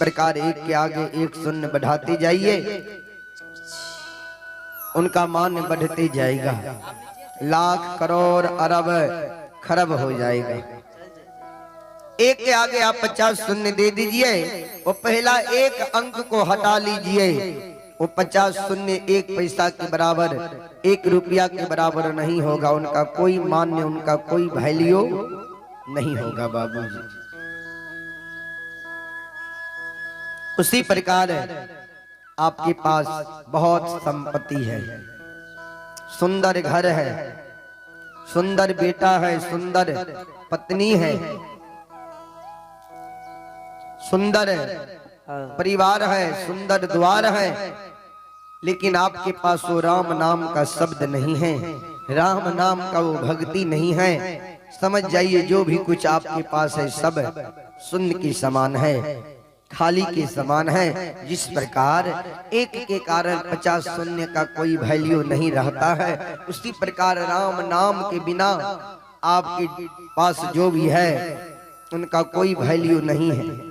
प्रकार एक के आगे एक शून्य बढ़ाते जाइए, उनका मान बढ़ते जाएगा, लाख करोड़ अरब खरब हो जाएगा। एक के आगे आप 50 शून्य दे दीजिए, वो पहला एक अंक को हटा लीजिए, वो 50 शून्य एक पैसा के बराबर, एक रुपया के बराबर नहीं होगा। उनका कोई मान्य, उनका कोई वैल्यू नहीं होगा बाबूजी। उसी प्रकार आपके पास बहुत संपत्ति है, सुंदर घर है, सुंदर बेटा है, सुंदर पत्नी है, सुंदर परिवार है, सुंदर द्वार है, लेकिन आपके पास वो राम नाम का शब्द नहीं है, राम नाम का वो भक्ति नहीं है। समझ जाइए जो भी कुछ आपके पास है सब शून्य के समान है, खाली के समान है। जिस प्रकार एक के कारण 50 शून्य का कोई वैल्यू नहीं रहता है, उसी प्रकार राम नाम के बिना आपके पास जो भी है उनका कोई वैल्यू नहीं है।